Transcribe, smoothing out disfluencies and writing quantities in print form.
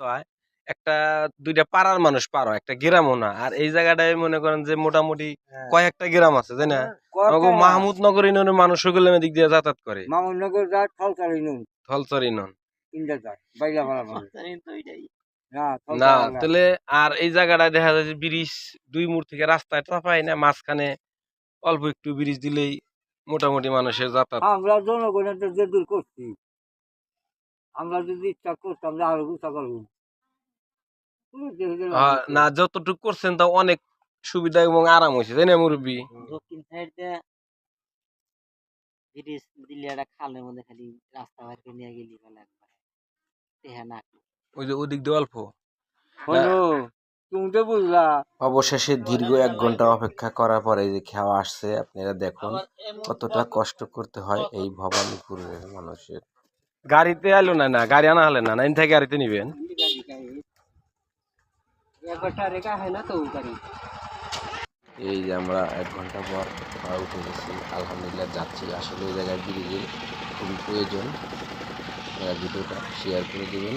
হয় একটা দুইটা পাড়ার মানুষ পারো একটা গ্রামও না। আর এই জায়গাটায় মনে করেন যে মোটামুটি কয়েকটা গ্রাম আছে তাই না? আমাকে মাহমুদনগর ইউনিয়নের মানুষ গুলো এদিক দিয়ে যাতায়াত করে। মামুনগর যায় থলচার ইউনিয়ন, থলচর ইউনিয়ন তিনটা যায় বাইলা ভাড়া মানুষ। না না থলচার আলাদা। তাহলে আর এই জায়গাটায় দেখা যায় যে ব্রিজ দুই মুড় থেকে রাস্তায় চাপাই না, মাঝখানে অল্প একটু ব্রিজ দিলেই মোটামুটি মানুষের যাতায়াত। আমরা জনগণের যে দূর করছি, আমরা যদি ইচ্ছা করতাম যে আরো গুছা করবো। না যতটুকু করছেন তা অনেক সুবিধা এবং আরাম হয়েছে তাই না মুরব্বী? দক্ষিণ সাইড দিয়ে ব্রিজ দিলে একটা খালের মধ্যে খালি রাস্তা বাইর করে নিয়ে গেলি বলে একবার টেহা না ওই যে ওদিক দিয়ে অল্প। তুমি তো বুঝলা। অবশেষে দীর্ঘ 1 ঘন্টা অপেক্ষা করার পরে যে খাওয়া আসছে, আপনারা দেখুন কতটা কষ্ট করতে হয় এই ভবানীপুরের মানুষের। গাড়িতে আইলো না, না গাড়ি আনা হলে না, না থেকে গাড়িতে নিবেন। এই যে আমরা 1 ঘন্টা পর উঠে গেছি, আলহামদুলিল্লাহ যাচ্ছি। আসলে ওই জায়গায় ব্রিজের খুবই প্রয়োজন। ভিডিওটা শেয়ার করে দেবেন।